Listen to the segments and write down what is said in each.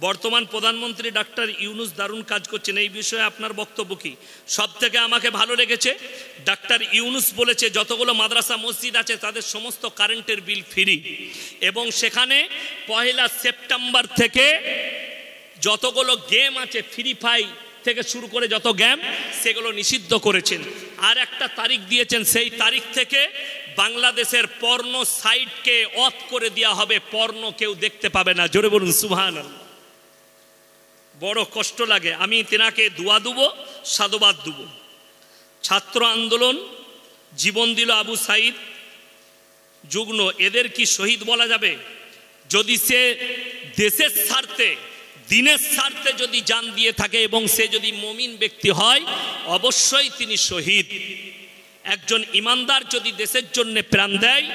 বর্তমান প্রধানমন্ত্রী ডাক্তার ইউনূস দারুণ কাজ করছেন, এই বিষয়ে আপনার বক্তব্য কি? সব থেকে আমাকে ভালো লেগেছে ডাক্তার ইউনূস বলেছে যতগুলো মাদ্রাসা মসজিদ আছে তাদের সমস্ত কারেন্টের বিল ফ্রি, এবং সেখানে 1 সেপ্টেম্বর থেকে যতগুলো গেম আছে ফ্রি ফায়ার থেকে শুরু করে যত গেম সেগুলো নিষিদ্ধ করেছেন। আর একটা তারিখ দিয়েছেন, সেই তারিখ থেকে বাংলাদেশের পর্নো সাইটকে অফ করে দেওয়া হবে, পর্নো কেউ দেখতে পাবে না। জোরে বলুন সুবহানাল্লাহ। বড় কষ্ট লাগে। আমি তেনাকে দোয়া দেব, সাধুবাদ দেব। ছাত্র আন্দোলন জীবন দিল আবু সাইদ যুগ্ন, এদের কি শহীদ বলা যাবে? যদি সে দেশের স্বার্থে দিনের স্বার্থে যদি জান দিয়ে থাকে এবং সে যদি মুমিন ব্যক্তি হয় অবশ্যই তিনি শহীদ। একজন ইমানদার যদি দেশের জন্য প্রাণ দেয়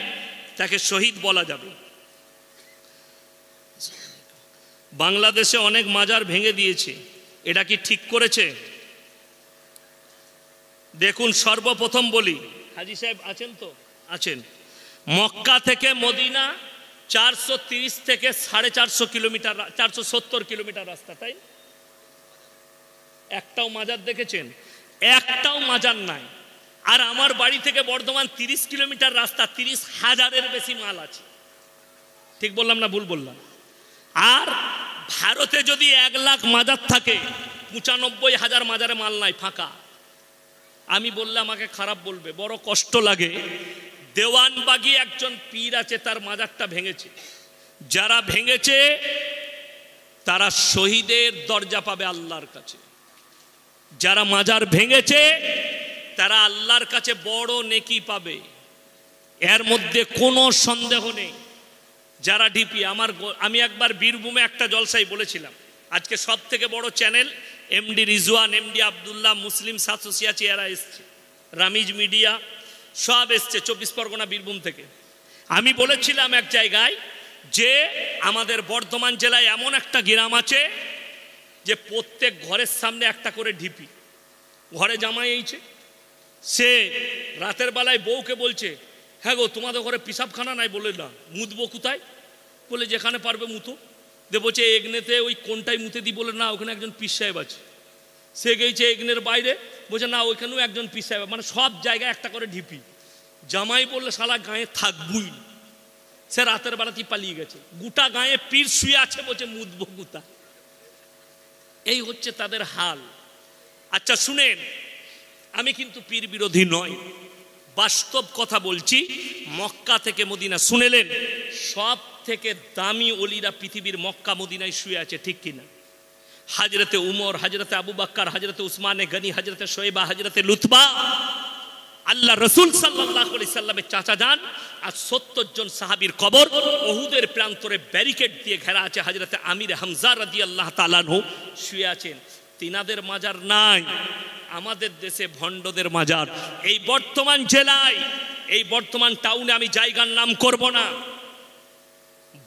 তাকে শহীদ বলা যাবে। বাংলাদেশে অনেক মাজার ভেঙে দিয়েছে, এটা কি ঠিক করেছে? দেখুন, সর্বপ্রথম বলি, হাজী সাহেব আছেন তো? আছেন। মক্কা থেকে মদিনা 430 থেকে 450 কিলোমিটার, 470 কিলোমিটার রাস্তা, তাই? একটাও মাজার দেখেছেন? একটাও মাজার নাই। আর আমার বাড়ি থেকে বর্ধমান 30 কিলোমিটার রাস্তা, 30,000-এর বেশি মাল আছে। ঠিক বললাম না ভুল বললাম? আর ভারতে যদি 1 লাখ মাজার থাকে, 95,000 মাজারে মাল নাই, ফাঁকা। আমি বললে আমাকে খারাপ বলবে, বড় কষ্ট লাগে। দেওয়ানবাগি একজন পীর আছে, তার মাজারটা ভেঙেছে। যারা ভেঙেছে তারা শহীদের দরজা পাবে আল্লাহর কাছে। যারা মাজার ভেঙেছে তারা আল্লাহর কাছে বড় নেকি পাবে, এর মধ্যে কোনো সন্দেহ নেই। যারা ডিপি, আমি একবার বীরভূমে একটা জলসায় বলেছিলাম, আজকে সব থেকে বড় channel MD Rizwan, MD Abdullah, Muslim সাতসিয়াচি, এরা এসছে, রামিজ মিডিয়া সব এসছে 24 পরগনা বীরভূম থেকে। আমি বলেছিলাম এক জায়গায় যে আমাদের বর্ধমান জেলায় এমন একটা গ্রাম আছে যে প্রত্যেক ঘরের সামনে একটা করে ঢিপি। ঘরে জামাই এইছে, সে রাতের বেলায় বউকে বলছে, হ্যাঁ গো তোমাদের ঘরে পিসাবখানা নাই? বলে না। মুতবো কোথায়? বলে যেখানে পারবে মুতো। দে বলছে এগনেতে ওই কোনটাই মুতে দিই? বলে না, ওখানে একজন পীর সাহেব আছে। সে গেছে এগনের বাইরে, বলছে না ওইখানেও একজন পীর সাহেব। মানে সব জায়গায় একটা করে ঢিপি। জামাই বললে শালা গায়ে থাকবই, সে রাতের বেলাতেই পালিয়ে গেছে। গোটা গায়ে পীর শুয়ে আছে, বলছে মুতবো কোথায়? এই হচ্ছে তাদের হাল। আচ্ছা শুনেন, আমি কিন্তু পীর বিরোধী নয়, বাস্তব কথা বলছি। মক্কা থেকে মদিনা, শুনেলেন, সব থেকে দামি ওলিরা পৃথিবীর মক্কা মদিনায় শুয়ে আছে, ঠিক কিনা? হযরতে উমর, হযরতে আবু বকর, হযরতে উসমানে গনি, হযরতে শোয়েবা, হযরতে লুতবা, আল্লাহ রসুল সাল্লাল্লাহু আলাইহি সাল্লামের চাচা যান, আর 70 জন সাহাবীর কবর উহুদের প্রান্তরে ব্যারিকেড দিয়ে ঘেরা আছে। হযরতে আমির হামজা রাদিয়াল্লাহু তাআলা আনহু শুয়ে আছেন। তিনাদের মাজার নাই, আমাদের দেশে ভণ্ডদের মাজার। এই বর্তমান জেলায়, এই বর্তমান টাউনে, আমি জায়গার নাম করব না,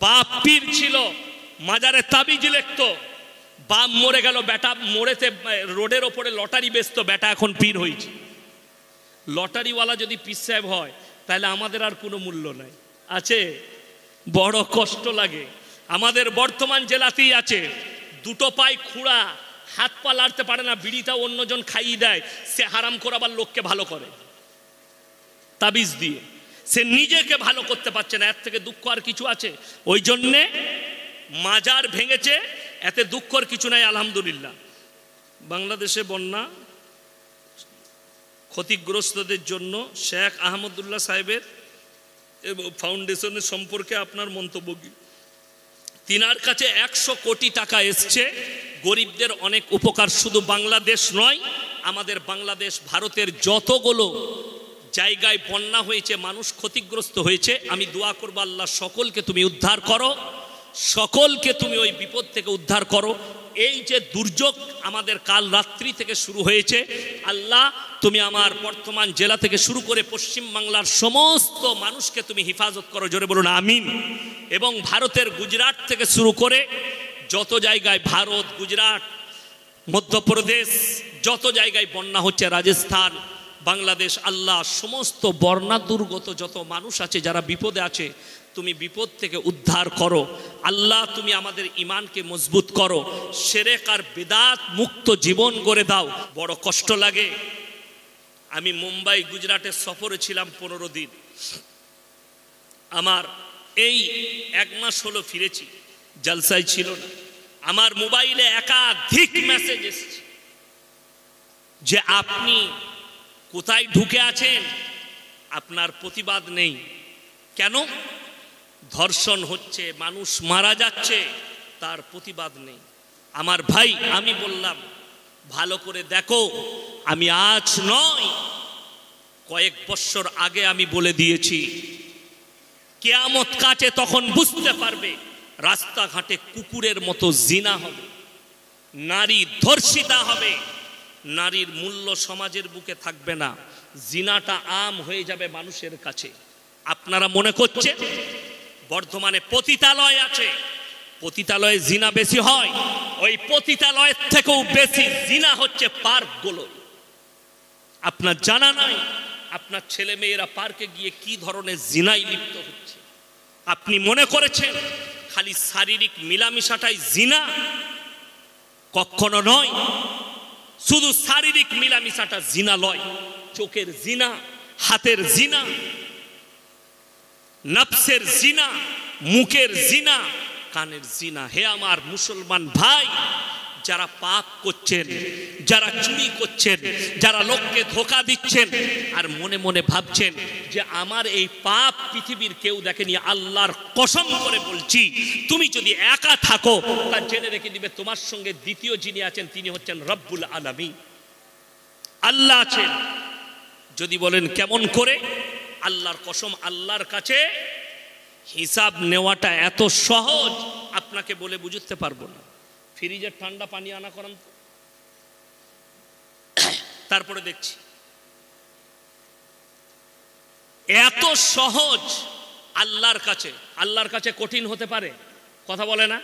বাপ পীর ছিল, মাজারে তাবিজ লিখতো। বাপ মরে গেল, বেটা মরেতে রোডের ওপরে লটারি বেচতো, বেটা এখন পীর হয়েছে। লটারিওয়ালা যদি পীর সাহেব হয় তাহলে আমাদের আর কোনো মূল্য নাই, আছে? বড় কষ্ট লাগে। আমাদের বর্তমান জেলাতেই আছে, দুটো পায়ে খুঁড়া, হাত পা লাড়তে পারে না, বিড়িটা অন্যজন খাইয়ে দেয়, সে হারাম করে আবার লোককে ভালো করে তাবিজ দিয়ে। সে নিজেকে ভালো করতে পারছে না, এর থেকে দুঃখ আর কিছু আছে? ওই জন্যে মাজার ভেঙেছে, এতে দুঃখর কিছু নাই। আলহামদুলিল্লাহ, বাংলাদেশে বন্যা ক্ষতিগ্রস্তদের জন্য শেখ আহমদুল্লাহ সাহেবের ফাউন্ডেশনের সম্পর্কে আপনার মন্তব্য কি? তিনার কাছে 100 কোটি টাকা এসছে, গরিবদের অনেক উপকার। শুধু বাংলাদেশ নয়, আমাদের বাংলাদেশ, ভারতের যতগুলো জায়গায় বন্যা হয়েছে, মানুষ ক্ষতিগ্রস্ত হয়েছে, আমি দোয়া করব আল্লাহ সকলকে তুমি উদ্ধার করো, সকলকে তুমি ওই বিপদ থেকে উদ্ধার করো। এই যে দুর্যোগ আমাদের কাল রাত্রি থেকে শুরু হয়েছে, আল্লাহ তুমি আমার বর্তমান জেলা থেকে শুরু করে পশ্চিম বাংলার সমস্ত মানুষকে তুমি হেফাজত করো, জোরে বলুন আমিন। এবং ভারতের গুজরাট থেকে শুরু করে যত জায়গায়, ভারত, গুজরাট, মধ্যপ্রদেশ, যত জায়গায় বন্যা হচ্ছে, রাজস্থান, বাংলাদেশ, আল্লাহ সমস্ত বন্যা দুর্গত যত মানুষ আছে, যারা বিপদে আছে, তুমি বিপদ থেকে উদ্ধার করো। আল্লাহ তুমি আমাদের ঈমানকে মজবুত করো, শিরক আর বিদআত মুক্ত জীবন গড়ে দাও। বড় কষ্ট লাগে। আমি মুম্বাই গুজরাটের সফরে ছিলাম 15 দিন। আমার এই 1 মাস হলো ফিরেছি, জলসায় ছিল না। আমার মোবাইলে একাধিক মেসেজ এসেছে যে আপনি কোথায় ঢুকে আছেন, আপনার প্রতিবাদ নেই। কেন? ধর্ষণ হচ্ছে, মানুষ মারা যাচ্ছে, তার প্রতিবাদ নেই। আমার ভাই, আমি বললাম ভালো করে দেখো, আমি আজ নয়, কয়েক বছর আগে আমি বলে দিয়েছি, কিয়ামত কাছে তখন বুঝতে পারবে রাস্তাঘাটে কুকুরের মতো জিনা হবে, নারী ধর্ষিতা হবে, নারীর মূল্য সমাজের বুকে থাকবে না, জিনাটা আম হয়ে যাবে মানুষের কাছে। আপনারা মনে করছেন বর্ধমানে পতিতালয় আছে, পতিতালয়ে জিনা বেশি হয়? ওই পতিতালয়ের থেকেও বেশি জিনা হচ্ছে পার্কগুলো। আপনার জানা নাই আপনার ছেলে মেয়েরা পার্কে গিয়ে কি ধরনের জিনায় লিপ্ত হচ্ছে? আপনি মনে করেছেন খালি শারীরিক মিলামিশাটাই জিনা? কখনো নয়। শুধু শারীরিক মিলামিশাটা জিনা নয়, চোখের জিনা, হাতের জিনা, নফসের জিনা, মুখের জিনা, কানের জিনা। হে আমার মুসলমান ভাই, যারা পাপ করছেন, যারা চুরি করছেন, যারা লোককে ধোঁকা দিচ্ছেন আর মনে মনে ভাবছেন যে আমার এই পাপ পৃথিবীর কেউ দেখেনি, আল্লাহর কসম করে বলছি, তুমি যদি একা থাকো তা জেনে রেখে দিবে তোমার সঙ্গে দ্বিতীয় যিনি আছেন তিনি হচ্ছেন রব্বুল আলামিন, আল্লাহ আছেন। যদি বলেন কেমন করে, আল্লাহর কসম, আল্লাহর কাছে হিসাব নেওয়াটা এত সহজ আপনাকে বলে বুঝতে পারবো না। ফ্রিজের ঠান্ডা পানি আনা করান, তারপরে দেখছি এত সহজ আল্লাহর কাছে। আল্লাহর কাছে কঠিন হতে পারে? কথা বলে না,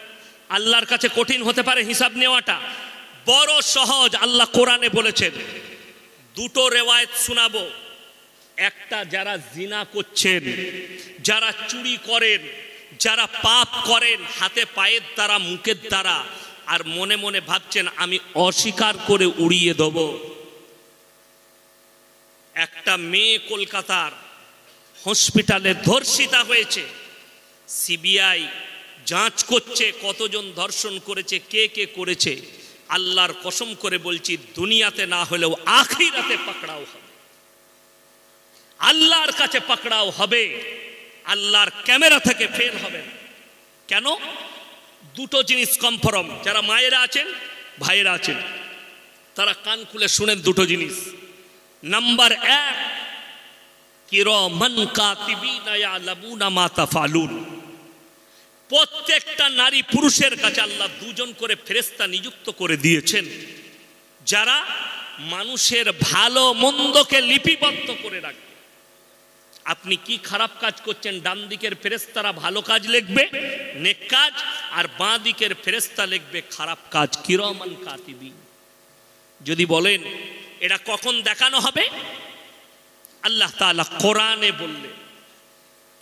আল্লাহর কাছে কঠিন হতে পারে হিসাব নেওয়াটা? বড় সহজ। আল্লাহ কোরআনে বলেছেন, দুটো রেওয়ায়েত শোনাবো। একটা, যারা জিনা করছেন, যারা চুরি করেন, যারা পাপ করেন হাতে পায়ের দ্বারা, মুখের দ্বারা, আর মনে মনে ভাবছেন আমি অস্বীকার করে উড়িয়ে দেব। একটা মেয়ে কলকাতার হসপিটালে ধর্ষিতা হয়েছে, সিবিআই যাঞ্চ করছে কতজন ধর্ষণ করেছে, কে কে করেছে। আল্লাহর কসম করে বলছি, দুনিয়াতে না হলেও আখিরাতে পাকড়াও হবে, আল্লাহর কাছে পাকড়াও হবে, আল্লাহর ক্যামেরা থেকে ফেল হবে না। কেন? দুটো জিনিস কনফার্ম। যারা মায়েরা আছেন, ভাইয়েরা আছেন, তারা কান খুলে শুনেন দুটো জিনিস। নাম্বার 1, কিরামান কাতিবিনা ইয়ালামুনা মা তাফআলুন। প্রত্যেকটা নারী পুরুষের কাছে আল্লাহ 2 জন করে ফেরেশতা নিযুক্ত করে দিয়েছেন, যারা মানুষের ভালো মন্দকে লিপিবদ্ধ করে রাখবে। আপনি কি খারাপ কাজ করছেন, ডান দিকের ফেরেশতারা ভালো কাজ লিখবে, নেক কাজ, আর বাঁ দিকের ফেরেশতা লিখবে খারাপ কাজ, কিরামান কাতিবিন। যদি বলেন এটা কখন দেখানো হবে, আল্লাহ তাআলা কোরআনে বললেন,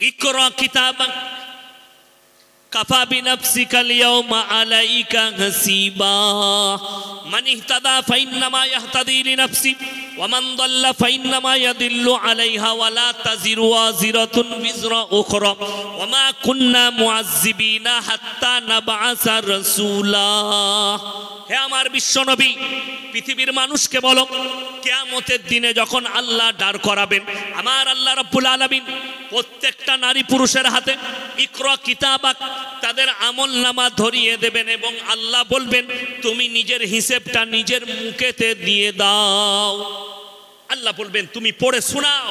ইকরা কিতাবাক কাফা বিনাফসিকা আল-ইয়াওমা আলাইকা হাসিবা মান ইহতাদা ফাইন্নামা ইয়াহতাদি লিনাফসি ওয়া মান দাল্লা ফাইন্নামা ইয়াদিল্লু আলাইহা ওয়া লা তাজিরু ওয়াজিরাতুন বিজরা উখরা ওয়া মা কুন্না মুআযযিবিনা হাত্তা নাবআসা রাসূলা। হে আমার বিশ্বনবী, পৃথিবীর মানুষকে বলো, কিয়ামতের দিনে যখন আল্লাহ দাঁড় করাবেন, আমার আল্লাহ রাব্বুল আলামিন প্রত্যেকটা নারী পুরুষের হাতে ইকরা কিতাবাক, তাদের আমলনামা ধরিয়ে দেবেন এবং আল্লাহ বলবেন তুমি নিজের হিসাবটা নিজের মুখেতে দিয়ে দাও। আল্লাহ বলবেন তুমি পড়ে শোনাও,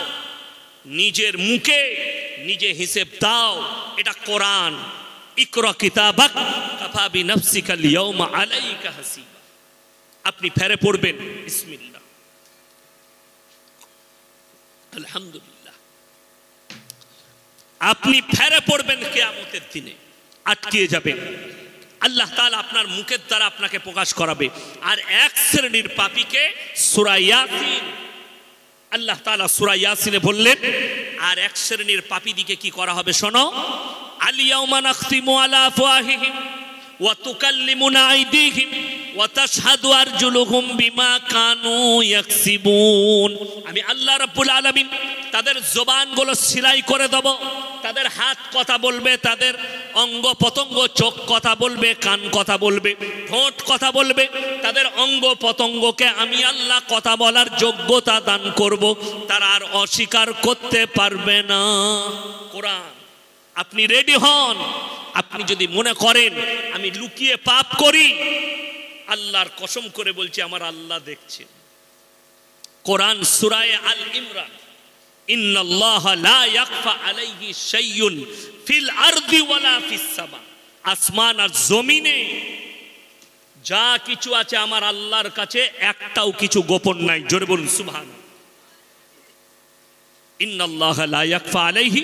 নিজের মুখে নিজে হিসাব দাও। এটা কোরআন। ইকরা কিতাবাক কাফা বিনাফসিকা আল-ইয়াওমা আলাইকা হাসিবা। আপনি ফেরে পড়বেন বিসমিল্লাহ, আলহামদুলিল্লাহ। আপনি ফেরে পড়বেন কিয়ামতের দিনে, আটকিয়ে যাবেন। আল্লাহ তাআলা আপনার মুখের দ্বারা আপনাকে প্রকাশ করাবে। আর এক শ্রেণীর পাপীকে সূরা ইয়াসিন, আল্লাহ তাআলা সূরা ইয়াসিনে বললেন আর এক শ্রেণীর পাপীদিকে কি করা হবে শোনো, আলিয়াউমা নাখতিমু আলা আফওয়াহিহিম ওয়া তুকাল্লিমুনা আইদিহিম ওয়া তাশহাদু আরজুলুহুম বিমা কানু ইয়াকসিবুন। আমি আল্লাহ রাব্বুল আলামিন তাদের জবানগুলো সিলাই করে দেব, তাদের হাত কথা বলবে, তাদের অঙ্গ পতঙ্গ, চোখ কথা বলবে, কান কথা বলবে, ঠোঁট কথা বলবে, তাদের অঙ্গ পতঙ্গকে আমি আল্লাহ কথা বলার যোগ্যতা দান করব, তারা আর অস্বীকার করতে পারবে না। কোরআন, আপনি রেডি হন। আপনি যদি মনে করেন আমি লুকিয়ে পাপ করি, আল্লাহর কসম করে বলছি আমার আল্লাহ দেখছেন। কোরআন সূরা আল ইমরান, ইন্নাল্লাহা লা ইয়াখফা আলাইহি শাইউন ফিল আরদি ওয়ালা ফিস সামা। আসমান আর জমিনে যা কিছু আছে আমার আল্লাহর কাছে একটাও কিছু গোপন নাই। জোরে বলুন সুবহানাল্লাহ। ইন্নাল্লাহা লা ইয়াখফা আলাইহি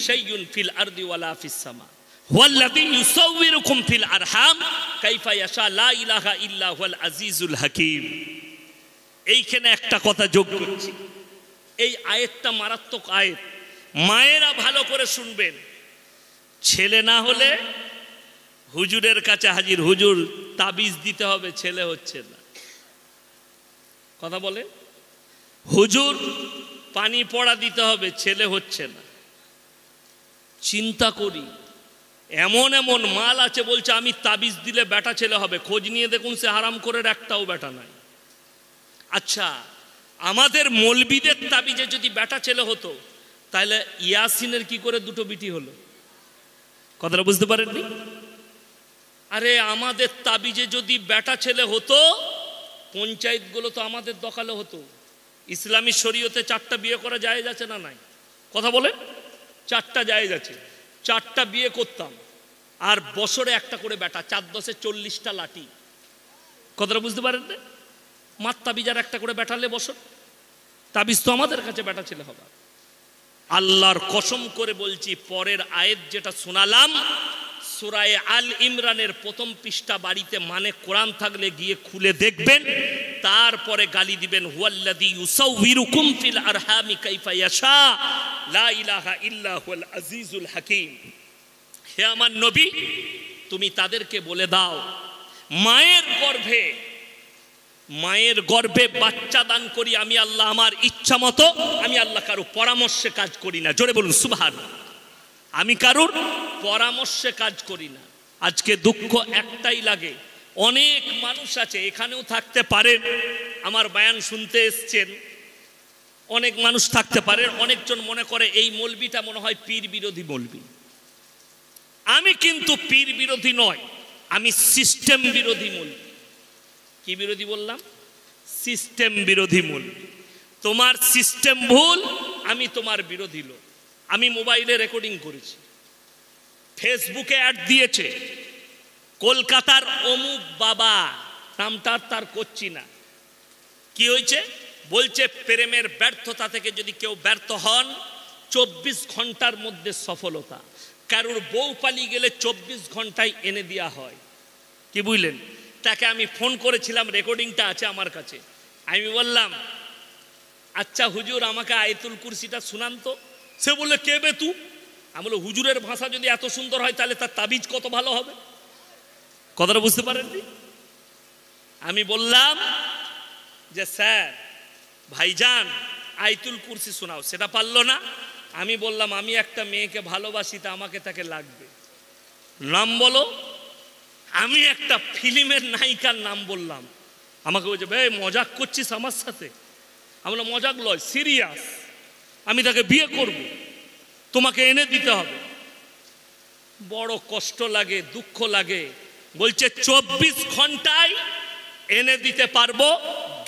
শাইউন ফিল আরদি ওয়ালা ফিস সামা ওয়াল্লাযী ইউসাউবিরুকুম ফিল আরহাম কাইফা ইয়াশা লা ইলাহা ইল্লা হুয়াল আজিজুল হাকীম। এইখানে একটা কথা যোগ করছি, এই আয়াতটা মারাত্মক আয়াত, মায়েরা ভালো করে শুনবেন। ছেলে না হলে হুজুরের কাছে হাজির, হুজুর তাবিজ দিতে হবে, ছেলে হচ্ছে না। কথা বলে, হুজুর পানি পড়া দিতে হবে, ছেলে হচ্ছে না। চিন্তা করি, এমন এমন মাল আছে বলছে আমি তাবিজ দিলে বেটা ছেলে হবে, খোঁজ নিয়ে দেখুন সে হারাম করে একটাও বেটা নাই। আচ্ছা, আমাদের মৌলবীদের তাবিজে যদি বেটা ছেলে হতো, তাহলে ইয়াসিনের কি করে দুটো বিটি হলো? কথাটা বুঝতে পারেননি? আরে আমাদের তাবিজে যদি বেটা ছেলে হতো, পঞ্চায়েতগুলো তো আমাদের দখলে হতো। ইসলামী শরীয়তে 4টা বিয়ে করা জায়েজ আছে না নাই? কথা বলেন, 4টা জায়েজ আছে। 4টা বিয়ে করতাম, আর বছরে একটা করে বেটা, 4 10 40টা লাঠি। কথাটা বুঝতে পারেন না? মাত তাবিজার একটা করে বেটালে বছর, তাবিজ তো আমাদের কাছে বেটা ছেলে হবে। আল্লাহর কসম করে বলছি, পরের আয়াত যেটা শোনালাম সূরা আল ইমরানের 1ম পৃষ্ঠা, বাড়িতে মানে কোরআন থাকলে গিয়ে খুলে দেখবেন, তারপরে গালি দিবেন, হুয়াল্লাযী ইউসাউবিরুকুম ফিল আরহামি কাইফা ইয়াশা লা ইলাহা ইল্লা হুয়াল আজিজুল হাকীম। হে আমার নবী, তুমি তাদেরকে বলে দাও, মায়ের গর্ভে বাচ্চা দান করি আমি আল্লাহ আমার ইচ্ছা মতো, আমি আল্লাহ কারো পরামর্শে কাজ করি না। জোরে বলুন সুবহানাল্লাহ। আমি কারোর পরামর্শে কাজ করি না। আজকে দুঃখ একটাই লাগে, অনেক মানুষ আছে, এখানেও থাকতে পারেন, আমার বয়ান শুনতে এসছেন, অনেক মানুষ থাকতে পারেন, অনেকজন মনে করে এই মৌলবীটা মনে হয় পীর বিরোধী মৌলবী। আমি কিন্তু পীর বিরোধী নয়, আমি সিস্টেম বিরোধী মৌলবী। কি বিরোধী বললাম? সিস্টেম বিরোধী মৌলবী। তোমার সিস্টেম ভুল, আমি তোমার বিরোধী লোক। আমি মোবাইলে রেকর্ডিং করেছি, ফেসবুকে অ্যাড দিয়েছে, কলকাতার অমুক বাবা, নামটা তার করছি না, কি হয়েছে বলছে, প্রেমের ব্যর্থতা থেকে যদি কেউ ব্যর্থ হন 24 ঘন্টার মধ্যে সফলতা। কারোর বউ পালিয়ে গেলে 24 ঘন্টায় এনে দেওয়া হয়। কি বুঝলেন? তাকে আমি ফোন করেছিলাম, রেকর্ডিংটা আছে আমার কাছে। আমি বললাম, আচ্ছা হুজুর আমাকে আয়াতুল কুরসিটা শুনান তো। সে বললে, কে বে তু? আমি বললাম, হুজুরের ভাষা যদি এত সুন্দর হয় তাহলে তার তাবিজ কত ভালো হবে। কথাটা বুঝতে পারেননি? আমি বললাম যে স্যার ভাইজান আয়াতুল কুরসি শোনাও, সেটা পারলো না। আমি বললাম, আমি একটা মেয়েকে ভালোবাসি, তা আমাকে তাকে লাগবে, নাম বলো। আমি একটা ফিল্মের নায়িকার নাম বললাম, আমাকে বলছে, ভাই মজাক করছিস আমার সাথে? আমি বললাম, মজাক লয়, সিরিয়াস, আমি তাকে বিয়ে করব, তোমাকে এনে দিতে হবে। বড় কষ্ট লাগে, দুঃখ লাগে। বলছে 24 ঘন্টায় এনে দিতে পারবো,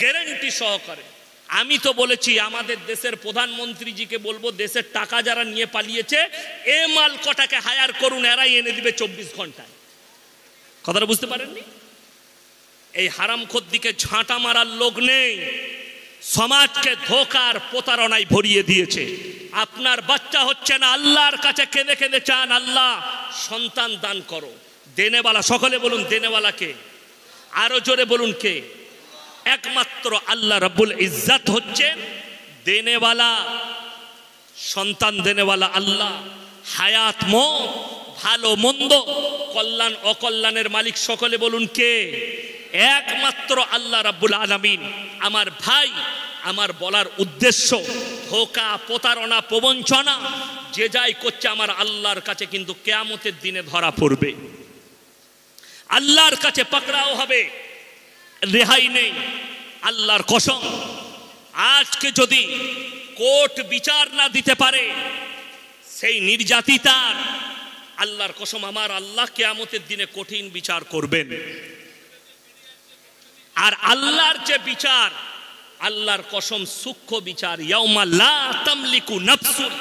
গ্যারান্টি সহকারে। আমি তো বলেছি আমাদের দেশের প্রধানমন্ত্রীজিকে বলবো, দেশের টাকা যারা নিয়ে পালিয়েছে এ মাল কটাকে হায়ার করুন, এরাই এনে দিবে 24 ঘন্টায়। কথাটা বুঝতে পারেননি? এই হারামখোর দিকে ঝাঁটা মারার লোক নেই, সমাজকে ধোঁকার প্রতারণায় ভরিয়ে দিয়েছে। আপনার বাচ্চা হচ্ছে না, আল্লাহর কাছে কেঁদে কেঁদে চান, আল্লাহ সন্তান দান করো। দেনেওয়ালা, সকলে বলুন দেনেওয়ালা কে? আরো জোরে বলুন কে? একমাত্র আল্লাহ রাব্বুল ইজ্জত হচ্ছে দেনেওয়ালা। সন্তান দেনেওয়ালা আল্লাহ, হায়াত মত, ভালো মন্দ, কল্যাণ অকল্যাণের মালিক সকলে বলুন কে? একমাত্র আল্লাহ রাব্বুল আলামিন। আমার ভাই, আমার বলার উদ্দেশ্য, ধোঁকা, প্রতারণা, প্রবঞ্চনা যে যাই করছে আমার আল্লাহর কাছে কিন্তু কিয়ামতের দিনে ধরা পড়বে, আল্লাহর কাছে পাকড়াও হবে, রেহাই নেই। আল্লাহর কসম, আজকে যদি কোর্ট বিচার না দিতে পারে সেই নির্যাতিতার, আল্লাহর কসম আমার আল্লাহ কিয়ামতের দিনে কঠিন বিচার করবেন। আর আল্লাহর যে বিচার, আল্লাহর কসম সূক্ষ্ম বিচার। ইয়াউমা লা তামলিকু নাফসুন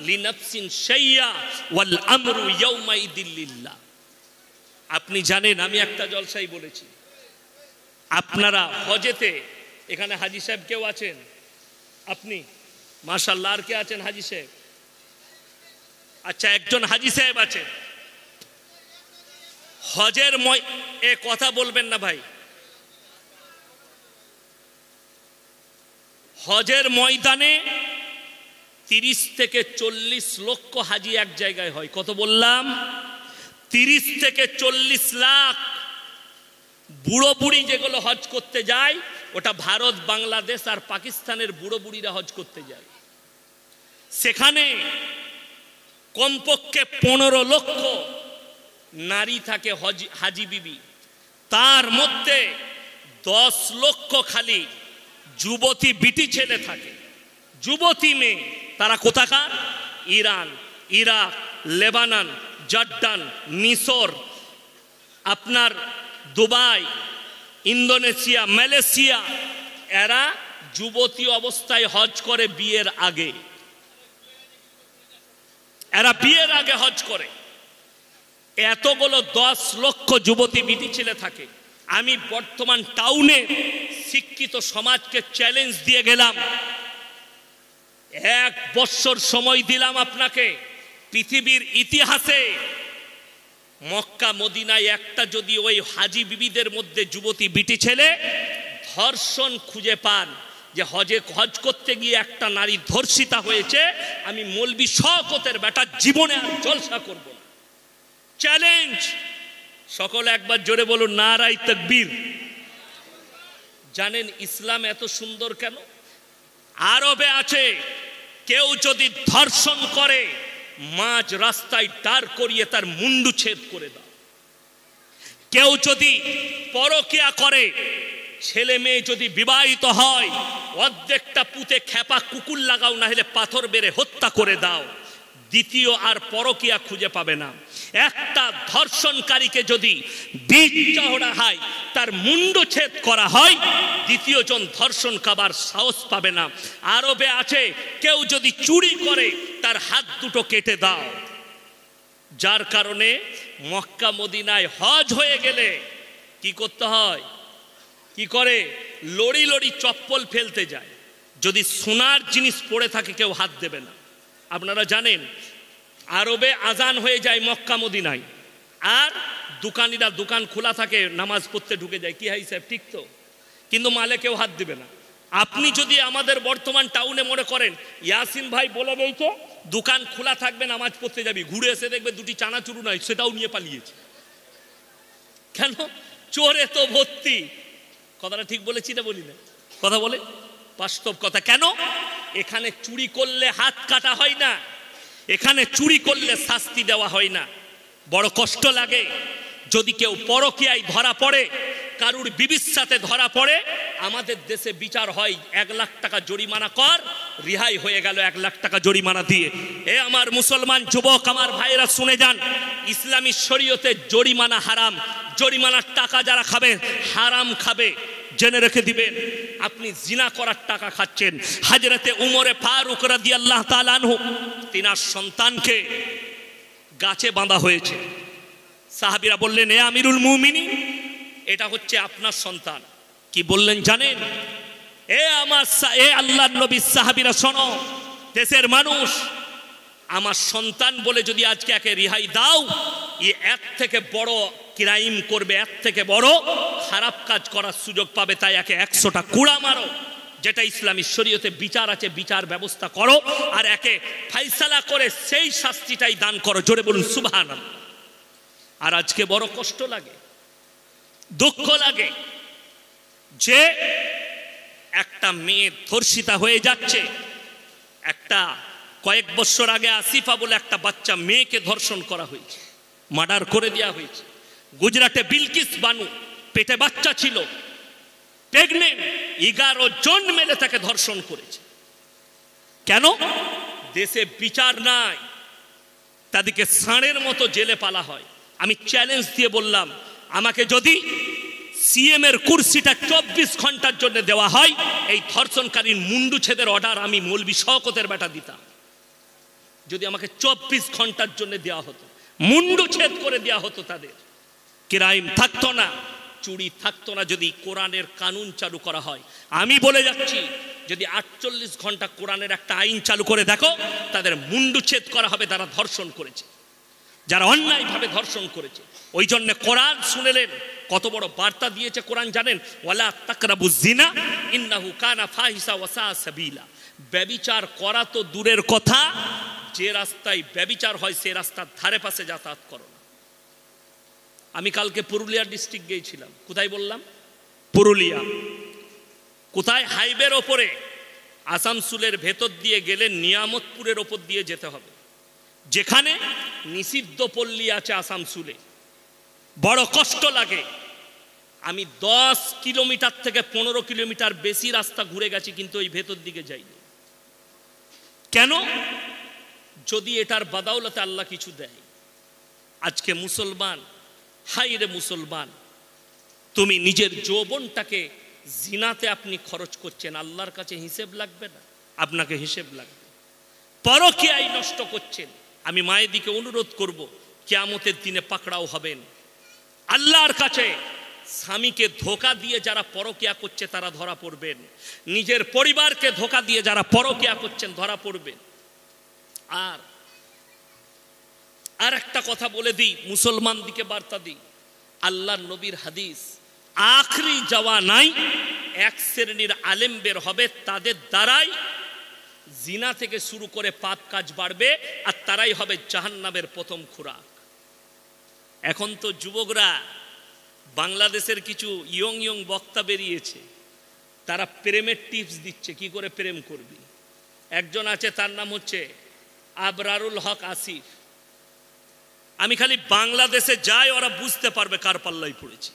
লিনাফসিন শাইয়া ওয়াল আমরু ইয়াউমাইদিন লিল্লাহ। আপনি জানেন, আমি একটা জলসাই বলেছি, আপনারা হজেতে, এখানে হাজী সাহেব কেউ আছেন? আপনি মাশাআল্লাহ। আর কে আছেন হাজী সাহেব? আচ্ছা, একজন হাজী সাহেব আছেন। হজের এ কথা বলবেন না ভাই। হজের ময়দানে 30 থেকে 40 লক্ষ হাজি এক জায়গায় হয়। কত বললাম? 30 থেকে 40 লাখ। বুড়ো বুড়ি যেগুলো হজ করতে যায়, ওটা ভারত, বাংলাদেশ আর পাকিস্তানের বুড়ো বুড়িরা হজ করতে যায়। সেখানে কমপক্ষে 15 লক্ষ নারী থাকে হাজি বিবি। তার মধ্যে 10 লক্ষ খালি যুবতী বিটি ছেলে থাকে, যুবতী মেয়ে। তারা কোথাকার? ইরান, ইরাক, লেবানন, জর্ডান, মিশর, আপনার দুবাই, ইন্দোনেশিয়া, মালয়েশিয়া। এরা যুবতী অবস্থায় হজ করে বিয়ের আগে। এরা বিয়ের আগে হজ করে। এতগুলো 10 লক্ষ যুবতী বিটি ছেলে থাকে। আমি বর্তমান টাউনে শিক্ষিত সমাজকে চ্যালেঞ্জ দিয়ে গেলাম, 1 বছর সময় দিলাম আপনাকে, পৃথিবীর ইতিহাসে মক্কা মদিনায় একটা যদি ওই হাজি বিবিদের মধ্যে যুবতী বিটি ছেলে ধর্ষণ খুঁজে পান, যে হজ করতে গিয়ে একটা নারী ধর্ষিতা হয়েছে, আমি মৌলবি শওকতের বেটা জীবনে আর জলসা করব না। চ্যালেঞ্জ। সকলে একবার জোরে বলুন নারায়ে তাকবীর। জানেন ইসলাম এত সুন্দর কেন? আরবে আছে, কেউ যদি ধর্ষণ করে মাঝ রাস্তায় দাঁড় করিয়ে তার মুন্ডু ছেদ করে দাও। কেউ যদি পরকিয়া করে, ছেলে মেয়ে যদি বিবাহিত হয়, অর্ধেকটা পুঁতে খেপা কুকুর লাগাও, না হলে পাথর বেড়ে হত্যা করে দাও। দ্বিতীয় আর পরকিয়া খুঁজে পাবে না। একটা ধর্ষণকারীকে যদি বীজ চওড়া হয়, তার মুন্ডু ছেদ করা হয়, দ্বিতীয় জন ধর্ষণ কাবার সাহস পাবে না। আরবে আছে, কেউ যদি চুরি করে তার হাত দুটো কেটে দাও। যার কারণে মক্কা মদিনায় হজ হয়ে গেলে কি করতে হয়? কি করে? লড়ি লড়ি চপ্পল ফেলতে যায়। যদি সোনার জিনিস পড়ে থাকে কেউ হাত দেবে না। আপনারা জানেন আরবে আজান হয়ে যায় মক্কা মদিনায়, আর দোকানিরা দোকান খোলা থাকে, নামাজ পড়তে ঢুকে যায়। কি হাই সাহেব, ঠিক তো? কিন্তু মালে কেউ হাত দিবে না। আপনি যদি আমাদের বর্তমান টাউনে মনে করেন ইয়াসিন ভাই বলে বলতো দোকান খোলা থাকবে, নামাজ পড়তে যাবি, ঘুরে এসে দেখবে দুটি চানাচুরু নাই, সেটাও নিয়ে পালিয়েছে। কেন? চোরে তো ভর্তি। কথাটা ঠিক বলেছি না বলি না? কথা বলে বাস্তব কথা। কেন? এখানে চুরি করলে হাত কাটা হয় না, এখানে চুরি করলে শাস্তি দেওয়া হয় না। বড় কষ্ট লাগে যদি কেউ পরকীয়ায় ধরা পড়ে, কারুর বিবির সাথে ধরা পড়ে, আমাদের দেশে বিচার হয় 1 লাখ টাকা জরিমানা কর, রিহাই হয়ে গেল 1 লাখ টাকা জরিমানা দিয়ে। এ আমার মুসলমান যুবক, আমার ভাইরা শুনে যান, ইসলামী শরীয়তে জরিমানা হারাম। জরিমানার টাকা যারা খাবে হারাম খাবে, জেনে রেখে দিবেন। আপনি জিনা করার টাকা খাচ্ছেন। হযরতে উমরে ফারুক রাদিয়াল্লাহু তাআলা আনহু, তিনার সন্তানকে গাছে বাঁধা হয়েছে। সাহাবীরা বললেন, এ আমিরুল মুমিনিন, এটা হচ্ছে আপনার সন্তান। কি বললেন জানেন? এ আল্লাহর নবী, সাহাবীরা শোনো, দেশের মানুষ, আমার সন্তান বলে যদি আজকে একে রিহাই দাও, এর থেকে বড় ক্রাইম করবে, এর থেকে বড় খারাপ কাজ করার সুযোগ পাবে। তাই একে 100টা কুড়া মারো। যেটা ইসলামী শরীয়তে বিচার আছে বিচার ব্যবস্থা করো, আর একে ফাইসালা করে সেই শাস্তিটাই দান করো। জোরে বলুন সুবহানাল্লাহ। আর আজকে বড় কষ্ট লাগে, দুঃখ লাগে যে একটা মেয়ে ধর্ষিতা হয়ে যাচ্ছে। একটা কয়েক বছর আগে আসিফা বলে একটা বাচ্চা মেয়েকে ধর্ষণ করা হয়েছে, মার্ডার করে দেওয়া হয়েছে। গুজরাটে বিলকিস বানু পেটে বাচ্চা ছিল, প্রেগনেন্ট, 11 জন মেলে তাকে ধর্ষণ করেছে। কেন? দেশে বিচার নাই, তাদেরকে ষাঁড়ের মতো জেলে পালা হয়। আমি চ্যালেঞ্জ দিয়ে বললাম, আমাকে যদি সিএম এর কুর্সিটা 24 ঘন্টার জন্য দেওয়া হয়, এই ধর্ষণকারীর মুন্ডু ছেদের অর্ডার আমি মৌলভী শওকতের বেটা দিতাম। যদি আমাকে 24 ঘন্টার জন্য দেওয়া হতো, মুন্ডু ছেদ করে দেওয়া হতো, তাদের ক্রাইম থাকতো না, চুরি থাকতো না। যদি কোরআনের কানুন চালু করা হয়, আমি বলে যাচ্ছি, যদি 48 ঘন্টা কোরআনের একটা আইন চালু করে দেখো, তাদের মুন্ডু ছেদ করা হবে যারা ধর্ষণ করেছে, যারা অন্যায়ভাবে ধর্ষণ করেছে। ওই জন্য কোরআন শুনেলেন কত বড় বার্তা দিয়েছে কোরআন জানেন? ওয়ালা তাকরাবুজ জিনা ইন্নাহু কানা ফাহিশা ওয়া সা সাবিলা। ব্যভিচার করা তো দূরের কথা, যে রাস্তায় ব্যভিচার হয় সে রাস্তার ধারে পাশে যাতায়াত করো না। আমি কালকে পুরুলিয়া ডিস্ট্রিক্ট গিয়েছিলাম। কোথায় বললাম? পুরুলিয়া। কোথায়? হাইওয়ের ওপরে, আসানসোলের ভেতর দিয়ে গেলে নিয়ামতপুরের ওপর দিয়ে যেতে হবে, যেখানে নিষিদ্ধ পল্লী আছে আসানসোলে। বড় কষ্ট লাগে। আমি 10 কিলোমিটার থেকে 15 কিলোমিটার বেশি রাস্তা ঘুরে গেছি, কিন্তু ওই ভেতর দিকে যাইনি। কেন? যদি এটার বাদাওলাতে আল্লাহ কিছু দেয়। আজকে মুসলমান, হাই রে মুসলমান, তুমি নিজের যৌবনটাকে জিনাতে আপনি খরচ করছেন, আল্লাহর কাছে হিসেব লাগবে না? আপনাকে হিসেব লাগবে। পরকীয়ায় নষ্ট করছেন। আমি মায়ের দিকে অনুরোধ করব, কিয়ামতের দিনে পাকড়াও হবেন আল্লাহর কাছে। স্বামীকে ধোঁকা দিয়ে যারা পরকীয়া করছে তারা ধরা পড়বেন, নিজের পরিবারকে ধোঁকা দিয়ে যারা পরকীয়া করছেন ধরা পড়বেন। আর একটা কথা বলে দিই, মুসলমান দিকে বার্তা দিই, আল্লাহর নবীর হাদিস, আখরি যাওয়া নাই এক শ্রেণীর আলেম বের হবে, তাদের দ্বারাই জিনা থেকে শুরু করে পাপ কাজ বাড়বে, আর তারাই হবে জাহান্নামের প্রথম খোরাক। এখন তো যুবকরা, বাংলাদেশের কিছু ইয়ং বক্তা বেরিয়েছে, তারা প্রেমের টিপস দিচ্ছে, কি করে প্রেম করবি। একজন আছে, তার নাম হচ্ছে আবরারুল হক আসিফ। আমি খালি বাংলাদেশে যাই, ওরা বুঝতে পারবে কার পাল্লাই পড়েছি।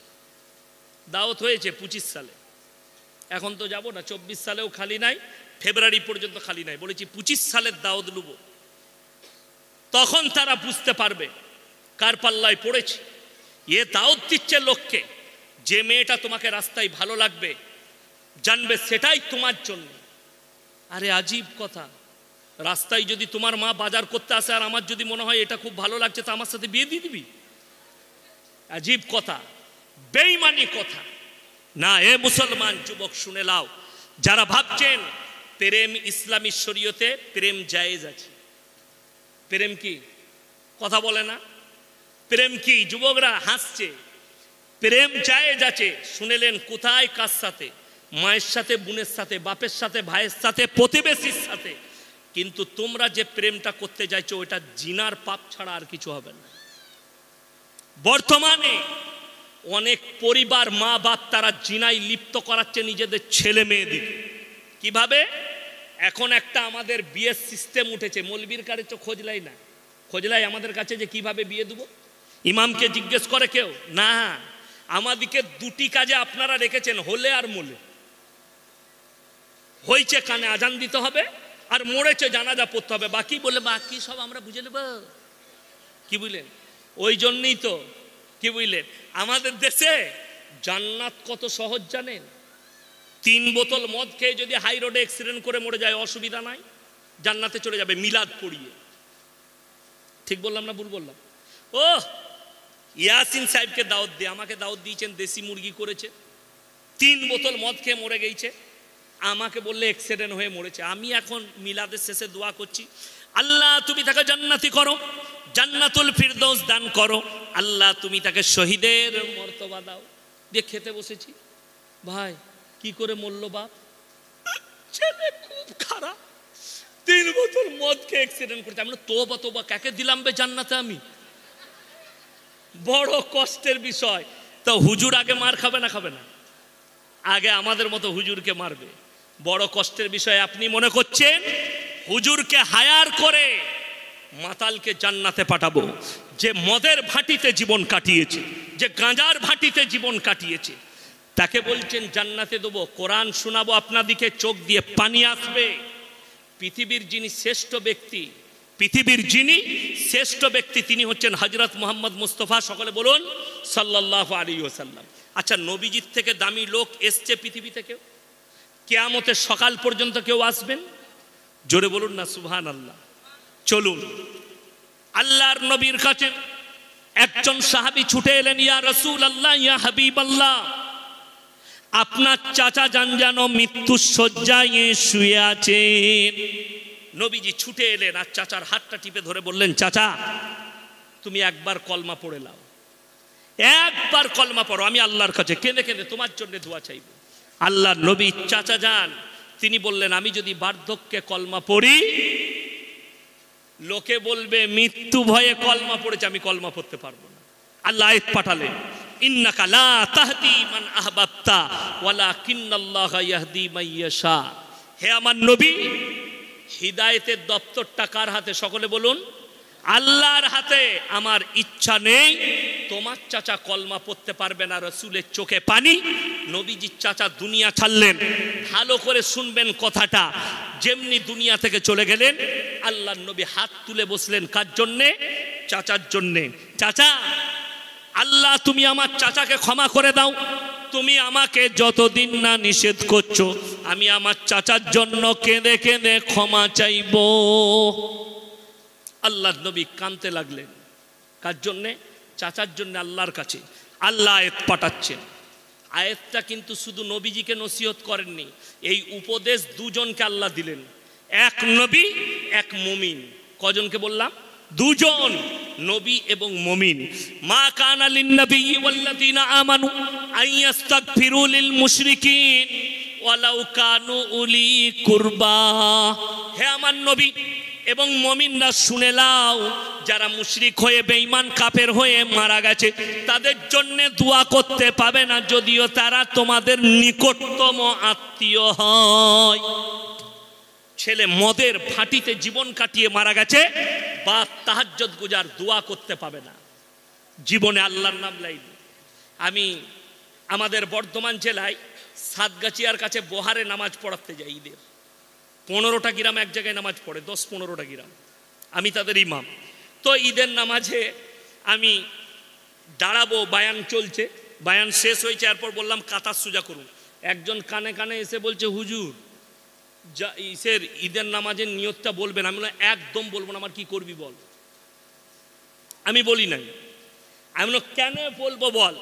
দাওয়াত হয়েছে 25 সালে, এখন তো যাব না, 24 সালেও খালি নাই, ফেব্রুয়ারি পর্যন্ত খালি নাই। বলেছি 25 সালের দাওয়াত নেব, তখন তারা বুঝতে পারবে কার পাল্লায় পড়েছে। এ দাওয়াত দিচ্ছে লোককে, যে মেয়েটা তোমাকে রাস্তায় ভালো লাগবে, জানবে সেটাই তোমার জন্য। আরে আজীব কথা, রাস্তায় যদি তোমার মা বাজার করতে আসে, আর আমার যদি মনে হয় এটা খুব ভালো লাগছে, তো আমার সাথে বিয়ে দিয়ে দিবি? আজীব কথা, বেঈমানি কথা না। এ মুসলমান যুবক শুনে লাও, যারা ভাবছেন প্রেম ইসলামী শরীয়তে প্রেম জায়েজ আছে। প্রেম কি? কথা বলে না। প্রেম কি? যুবকরা হাসছে। প্রেম জায়েজ আছে। শুনেলেন কোথায়? কার সাথে? মায়ের সাথে, বোনের সাথে, বাপের সাথে, ভাইয়ের সাথে, প্রতিবেশীর সাথে। কিন্তু তোমরা যে প্রেমটা করতে চাইছো, ওটা জিনার পাপ ছাড়া আর কিছু হবে না। বর্তমানে অনেক পরিবার, মা বাপ, তারা জিনায় লিপ্ত করাচ্ছে নিজেদের ছেলে মেয়েদিকে। কিভাবে? এখন একটা আমাদের বিয়ের সিস্টেম উঠেছে, মৌলবীর কাছে তো খোঁজলাই না, খোঁজলাই আমাদের কাছে যে কিভাবে বিয়ে দেবো। ইমামকে জিজ্ঞেস করে কেউ? না, আমাদিকে দুটি কাজে আপনারা রেখেছেন, হলে আর মোলে। হয়েছে কানে আজান দিতে হবে, আর মরেছে জানাজা পড়তে হবে, বাকি বলে বাকি সব আমরা বুঝে নেব। কি বুঝলেন? ওই জন্যই তো, কি বুঝলেন, আমাদের দেশে জান্নাত কত সহজ জানেন? 3 বোতল মদ খেয়ে যদি হাই রোডে অ্যাক্সিডেন্ট করে মরে যায়, অসুবিধা নাই, জান্নাতে চলে যাবে মিলাদ পড়িয়ে। ঠিক বললাম না ভুল বললাম? ও ইয়াসিন সাহেবকে দাওয়াত দিয়ে, আমাকে দাওয়াত দিয়েছেন, দেশি মুরগি করেছে, 3 বোতল মদ খেয়ে মরে গেছে, আমাকে বললে অ্যাক্সিডেন্ট হয়ে মরেছে। আমি এখন মিলাদের শেষে দোয়া করছি, আল্লাহ তুমি তাকে জান্নাতি করো, জান্নাতুল ফিরদৌস দান করো, আল্লাহ তুমি তাকে শহীদের মর্তবা দাও। দিয়ে খেতে বসেছি, ভাই কি করে মরল বাপ? 3 বোতল মদ খেয়ে অ্যাক্সিডেন্ট করেছে। আমি তোবা তোবা, কাকে দিলাম বে জান্নাতে আমি? বড় কষ্টের বিষয়। তো হুজুর আগে মার খাবে না খাবে না? আগে আমাদের মতো হুজুরকে মারবে। বড় কষ্টের বিষয়। আপনি মনে করছেন হুজুরকে হায়ার করে মাতালকে জান্নাতে পাঠাবো? যে মদের ভাটিতে জীবন কাটিয়েছে, যে গাঁজার ভাটিতে জীবন কাটিয়েছে, তাকে বলছেন জান্নাতে দেবো? কোরআন শোনাবো আপনাদিকে, চোখ দিয়ে পানি আসবে। পৃথিবীর যিনি শ্রেষ্ঠ ব্যক্তি, পৃথিবীর যিনি শ্রেষ্ঠ ব্যক্তি, তিনি হচ্ছেন হযরত মুহাম্মদ মুস্তাফা, সকলে বলুন সাল্লাল্লাহু আলাইহি ওয়াসাল্লাম। আচ্ছা, নবীজির থেকে দামি লোক এসছে পৃথিবী থেকে? কিয়ামতের সকাল পর্যন্ত কেউ আসবেন? জোরে বলুন না সুবহানাল্লাহ। চলুন আল্লাহর নবীর কাছে একজন সাহাবী ছুটে এলেন, ইয়া রাসূলুল্লাহ, ইয়া হাবিবাল্লাহ, আপনার চাচা যান যেন মৃত্যুর শয্যায় শুয়ে আছেন। নবীজি ছুটে এলেন আর চাচার হাতটা টিপে ধরে বললেন, চাচা তুমি একবার কলমা পড়ে নাও, একবার কলমা পড়ো, আমি আল্লাহর কাছে কেঁদে কেঁদে তোমার জন্য দোয়া চাইব। আল্লাহর নবী চাচা যান, তিনি বললেন, আমি যদি বার্ধক্যে কলমা পড়ি লোকে বলবে মৃত্যু ভয়ে কলমা পড়েছে, আমি কলমা পড়তে পারবো না। আল্লাহ আয়াত পাঠালেন, ইন্নাকা লা তাহদি মান আহবাবতা ওয়ালাকিন্নাল্লাহা ইয়াহদি মান ইয়াশা। হে আমার নবী, হিদায়েতের দপ্তরটা কার হাতে? সকলে বলুন আল্লাহর হাতে। আমার ইচ্ছা নেই তোমার চাচা কলমা পড়তে পারবে না। রাসূলের চোখে পানি। নবীজির চাচা দুনিয়া ছাড়লেন। ভালো করে শুনবেন কথাটা। যেমনি দুনিয়া থেকে চলে গেলেন, আল্লাহর নবী হাত তুলে বসলেন। কার জন্যে? চাচার জন্যে। চাচা, আল্লাহ তুমি আমার চাচাকে ক্ষমা করে দাও। তুমি আমাকে যতদিন না নিষেধ করছো, আমি আমার চাচার জন্য কেঁদে কেঁদে ক্ষমা চাইব। আল্লাহর নবী কাঁদতে লাগলেন। কার জন্যে? চাচার জন্য আল্লাহর কাছে। আল্লাহ আয়াত পাঠাচ্ছেন। আয়াতটা কিন্তু শুধু নবীজিকে নসিহত করেননি, এই উপদেশ দুজনকে আল্লাহ দিলেন, এক নবী এক মুমিন। কজনকে বললাম? দুজন, নবী এবং মুমিন। মা কানা লিন নবী ওয়াল্লাযিনা আমানু আইয়াস্তাগফিরু লিল মুশরিকিন ওয়ালাউ কানু উলি কুরবা। হে আমার নবী এবং মুমিনরা শুনে নাও, যারা মুশরিক হয়ে বেঈমান কাফের হয়ে মারা গেছে তাদের জন্য দোয়া করতে পাবে না, যদিও তারা তোমাদের নিকটতম আত্মীয় হয়। ছেলে মদের ভাটিতে জীবন কাটিয়ে মারা গেছে, বা তাহাজ্জুদ গুজার, দোয়া করতে পাবে না। জীবনে আল্লাহর নাম লাইনি। আমি আমাদের বর্ধমান জেলায় সাতগাছিয়ার কাছে বহারে নামাজ পড়াতে যাই। ঈদের 15টা গ্রাম এক জায়গায় নামাজ পড়ে, 10-15টা গ্রাম, আমি তাদের ইমাম। তো ঈদের নামাজে আমি দাঁড়াবো, বায়ান চলছে, বায়ান শেষ হয়েছে, এরপর বললাম কাতার সোজা করুন। একজন কানে কানে এসে বলছে, হুজুর যা ঈদের নামাজের নিয়তটা বলবেন। আমি বললাম একদম বলবো না, আমার কি করবি বল। আমি বলি নাই। আমি বললাম কেন বলবো বল?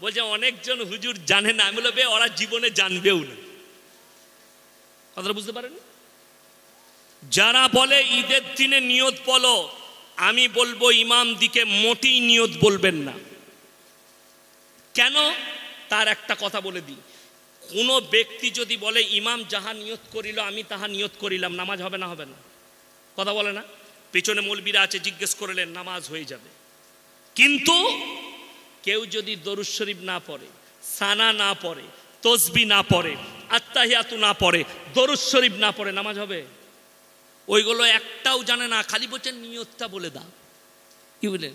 বলছে অনেকজন হুজুর জানে না। আমি বললাম বে, ওরা জীবনে জানবেও না। কথাটা বুঝতে পারেন? যারা বলে ঈদের দিনে নিয়ত বলো, আমি বলবো ইমাম দিকে মোটেই নিয়ত বলবেন না। কেন? তার একটা কথা বলে দিই, কোনো ব্যক্তি যদি বলে ইমাম যাহা নিয়ত করিল আমি তাহা নিয়ত করিলাম, নামাজ হবে না? হবে না? কথা বলে না? পেছনে মৌলবীরা আছে, জিজ্ঞেস করলেন, নামাজ হয়ে যাবে। কিন্তু কেউ যদি দরুদ শরীফ না পড়ে, সানা না পড়ে, তসবি না পড়ে, আত্তাহিয়াতু না পড়ে, দরুদ শরীফ না পড়ে, নামাজ হবে? ওইগুলো একটাও জানে না, খালি বলছেন নিয়তটা বলে দাও। কি বলেন?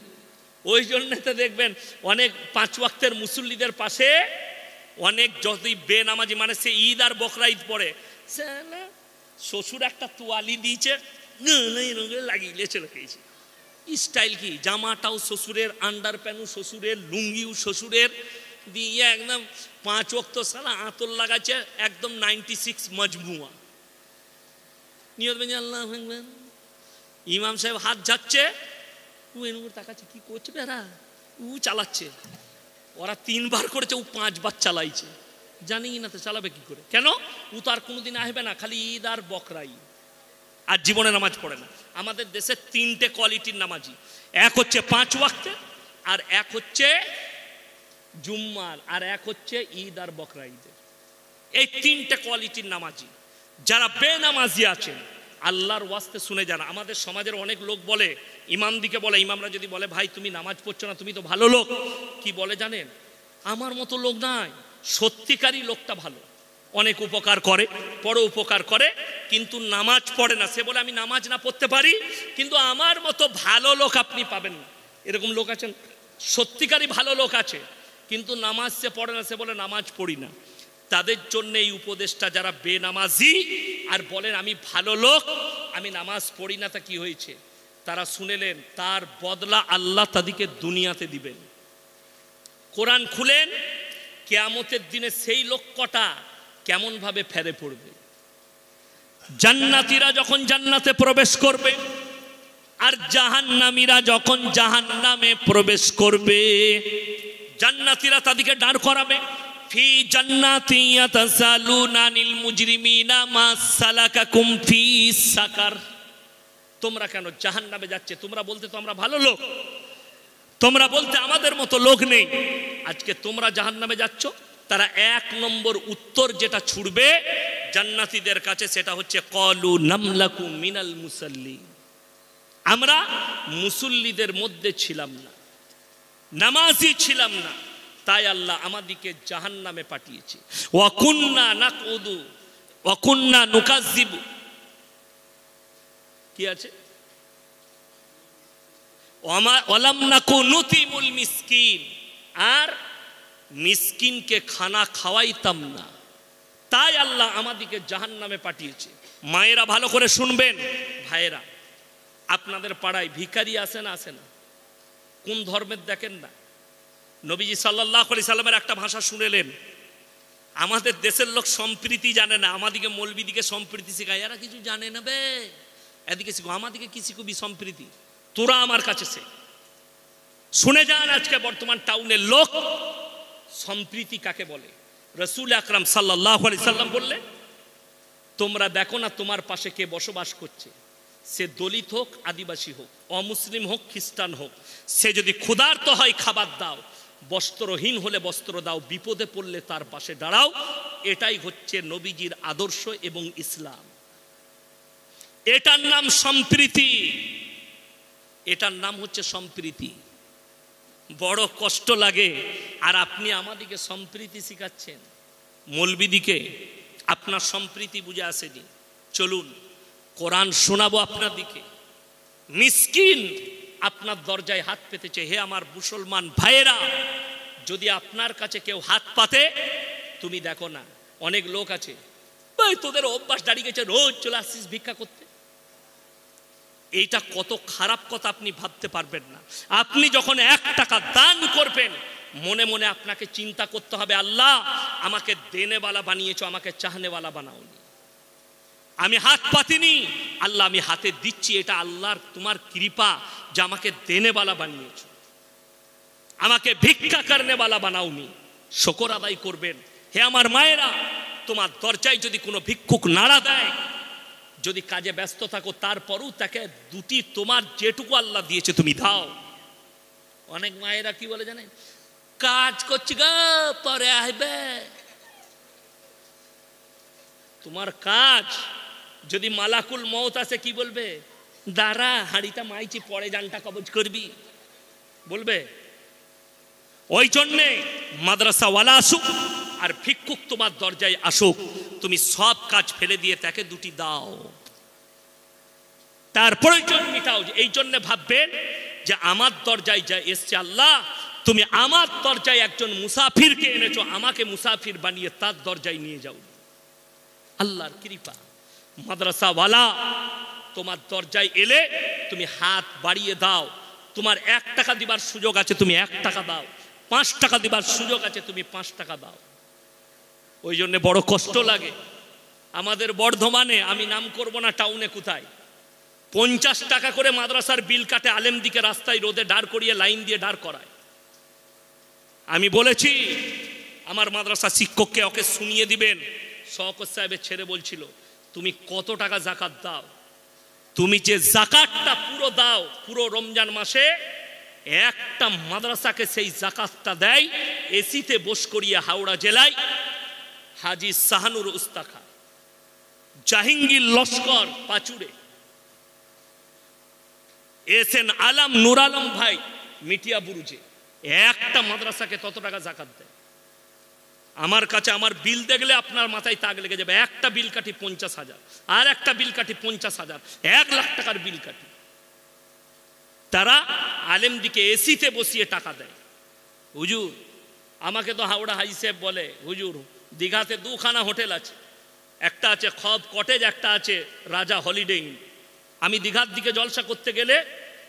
ওই জন্য তো দেখবেন অনেক 5 ওয়াক্তের মুসল্লিদের পাশে অনেক যদি বেনামাজি, মানে সে ঈদ আর বকরা ঈদ পড়ে, শ্বশুর একটা তোয়ালি দিয়েছে, লাগিয়ে চলে গেছে। স্টাইল কি? জামাটাও শ্বশুরের, আন্ডার প্যান্টও শ্বশুরের, লুঙ্গিও শ্বশুরের, দিয়ে একদম 5 ওয়াক্ত সালা আতর লাগাচ্ছে, একদম 96 মজমুয়া। নিয়ত বেঁধে আল্লাহ ভাঙবেন, ইমাম সাহেব হাত যাচ্ছে, ও এনুর তাকাচ্ছে, কি করছে বেড়া, ও চালাচ্ছে। ওরা 3 বার করেছে, ও 5 বার চালাইছে। জানি না তো চালাবে কি করে? কেন? ও তো আর কোনোদিন আসবে না, খালি ঈদ আর বকরা ঈদ, আর জীবনে নামাজ পড়ে না। আমাদের দেশে 3টে কোয়ালিটির নামাজি, এক হচ্ছে 5 ওয়াক্তে, আর এক হচ্ছে জুম্মার, আর এক হচ্ছে ঈদ আর বকরা ঈদের। এই 3টে কোয়ালিটির নামাজি। যারা বেনামাজি আছেন, আল্লাহর ওয়াস্তে শুনে যান। আমাদের সমাজের অনেক লোক বলে, ইমামদিকে বলে, ইমামরা যদি বলে ভাই তুমি নামাজ পড়ছো না, তুমি তো ভালো লোক, কি বলে জানেন? আমার মতো লোক নাই, সত্যিকারই লোকটা ভালো, অনেক উপকার করে, বড় উপকার করে, কিন্তু নামাজ পড়ে না। সে বলে আমি নামাজ না পড়তে পারি, কিন্তু আমার মতো ভালো লোক আপনি পাবেন না। এরকম লোক আছেন, সত্যিকারই ভালো লোক আছে, কিন্তু নামাজ সে পড়ে না, সে বলে নামাজ পড়ি না। তাদের জন্য এই উপদেশটা, যারা বেনামাজি আর বলেন আমি ভালো লোক, আমি নামাজ পড়ি না, তা কি হয়েছে? তারা শুনেলেন তার বদলা আল্লাহ তাদেরকে দুনিয়াতে দিবেন। কোরআন খুলেন, কিয়ামতের দিনে সেই লোক কটা কেমন ভাবে ফেরে পড়বে। জান্নাতীরা যখন জান্নাতে প্রবেশ করবে আর জাহান্নামীরা যখন জাহান্নামে প্রবেশ করবে, জান্নাতীরা তাদেরকে দাঁড় করাবে, ফি জান্নাতি ইয়াতাসালুনা আনিল মুজরিমিনা মা সালাকাকুম ফি সাকার। তোমরা কেন জাহান্নামে যাচ্ছে? তোমরা বলতে তো আমরা ভালো লোক, তোমরা বলতে আমাদের মতো লোক নেই, আজকে তোমরা জাহান্নামে যাচ্ছ। তারা এক নম্বর উত্তর যেটা ছুড়বে জান্নাতীদের কাছে, সেটা হচ্ছে ক্বালু নামলাকু মিনাল মুসাল্লি, আমরা মুসল্লিদের মধ্যে ছিলাম না, নামাজি ছিলাম না, তাই আল্লাহ আমাদেরকে জাহান্নামে পাঠিয়েছে। ওয়া কুন্না নাকুদু ওয়া কুন্না নুকাজ্জিবু, কি আছে? ওয়ালাম নাকু নুতিমুল মিসকিন, আর মিসকিনকে খানা খাওয়াইতাম না, তাই আল্লাহ আমাদেরকে জাহান্নামে পাঠিয়েছে। মায়েরা ভালো করে শুনবেন, ভাইয়েরা, আপনাদের পাড়ায় ভিখারি আসে না? আসে না? কোন ধর্মের দেখেন না? নবীজি সাল্লাল্লাহু আলাইহি সাল্লামের একটা ভাষা শুনেলেন, আমাদের দেশের লোক সম্প্রীতি জানে না, আমাদিকে মৌলবীদিকে সম্প্রীতি শেখায়, এরা কিছু জানে না বে, এদিকে শিখো, আমাদিকে কি শিখবি সম্প্রীতি? তোরা আমার কাছে সে শুনে যান। আজকে বর্তমান টাউনের লোক সম্প্রীতি কাকে বলে? রাসূল আকরাম সাল্লাল্লাহু আলাইহি সাল্লাম বললেন, তোমরা দেখো না তোমার পাশে কে বসবাস করছে, সে দলিত হোক, আদিবাসী হোক, অমুসলিম হোক, খ্রিস্টান হোক, সে যদি ক্ষুধার্ত হয় খাবার দাও, বস্ত্রহীন হলে বস্ত্র দাও, বিপদে পড়লে তার পাশে দাঁড়াও। এটাই হচ্ছে নবীজির আদর্শ এবং ইসলাম। এটার নাম সম্প্রীতি, এটার নাম হচ্ছে সম্প্রীতি। বড় কষ্ট লাগে, আর আপনি আমাদিকে সম্প্রীতি শিখাচ্ছেন। মৌলবীদিকে আপনার সম্প্রীতি বুঝে আসেনি। চলুন কোরআন শোনাবো আপনাদিকে। মিসকিন আপনার দরজায় হাত পেতেছে। হে আমার মুসলমান ভাইয়েরা, যদি আপনার কাছে কেউ হাত পাতে, তুমি দেখো না, অনেক লোক আছে ভাই তোদের অভ্যাস দাঁড়িয়ে গেছে, রোজ চলে আসছিস ভিক্ষা করতে। এইটা কত খারাপ কথা আপনি ভাবতে পারবেন না। আপনি যখন 1 টাকা দান করবেন, মনে মনে আপনাকে চিন্তা করতে হবে, আল্লাহ আমাকে দেনেওয়ালা বানিয়েছো, আমাকে চাহনেওয়ালা বানাওনি। আমি হাত পাতিনি, আল্লাহ আমি হাতে দিচ্ছি, এটা আল্লাহর তোমার কৃপা যে আমাকে দেনেওয়ালা বানিয়েছো, আমাকে ভিক্ষা করনেওয়ালা বানাওনি। শুকর আদায় করবেন। হে আমার মায়েরা, তোমার দরজায় যদি কোনো ভিক্ষুক নাড়া দেয়, যদি কাজে ব্যস্ত থাকো, তারপরও তাকে দুটি তোমার যেটুকু আল্লাহ দিয়েছে তুমি দাও। অনেক মায়েরা কি বলে জানেন, কাজ করছি গো পরে আসবে। তোমার কাজ যদি মালাকুল মউত আসে, কি বলবে? দাঁড়া হাড়িটা মাইছি, পরে জানটা কবজ করবি, বলবে। ওই জন্যে মাদ্রাসাওয়ালা আসুক আর ভিক্ষুক তোমার দরজায় আসুক, তুমি সব কাজ ফেলে দিয়ে তাকে দুটি দাও, তার প্রয়োজন মিটাও। এই জন্য ভাববেন যে আমার দরজায় যা এসছে, আল্লাহ তুমি আমার দরজায় একজন মুসাফিরকে এনেছো, আমাকে মুসাফির বানিয়ে তার দরজায় নিয়ে যাও। আল্লাহর কৃপা। মাদ্রাসাওয়ালা তোমার দরজায় এলে তুমি হাত বাড়িয়ে দাও। তোমার 1 টাকা দিবার সুযোগ আছে, তুমি 1 টাকা দাও। 5 টাকা দিবার সুযোগ আছে, তুমি 5 টাকা দাও। ওই জন্য বড় কষ্ট লাগে। আমাদের বর্ধমানে, আমি নাম করব না টাউনে কোথায়, 50 টাকা করে মাদ্রাসার বিল কাটে, আলেমদিকে রাস্তায় রোদে দাঁড় করিয়ে লাইন দিয়ে দাঁড় করায়। আমি বলেছি আমার মাদ্রাসা শিক্ষককে, ওকে শুনিয়ে দিবেন। শওকত সাহেবের ছেলে বলছিল, তুমি কত টাকা যাকাত দাও? তুমি যে যাকাতটা পুরো দাও, পুরো রমজান মাসে একটা মাদ্রাসাকে সেই যাকাতটা দেয় এসিতে বস করিয়ে হাওড়া জেলায় হাজী শাহানুর উস্তাখা, জাহাঙ্গীর লস্কর পাচুড়ে, এসএন আলম নূর আলম ভাই মিটিয়া বুরুজে একটা মাদ্রাসাকে তত টাকা জাকাত দেয়। আমার কাছে আমার বিল দেখলে আপনার মাথায় তাক লেগে যাবে। একটা বিল কাটি 50,000, আর একটা বিল কাটি 50,000, 1 লাখ টাকার বিল কাটি। তারা আলেমদিকে এসিতে বসিয়ে টাকা দেয়। হুজুর আমাকে তো হাওড়া হাই সাহেব বলে, হুজুর দীঘাতে 2খানা হোটেল আছে, একটা আছে খব কটেজ, একটা আছে রাজা হলিডে ইন। আমি দীঘার দিকে জলসা করতে গেলে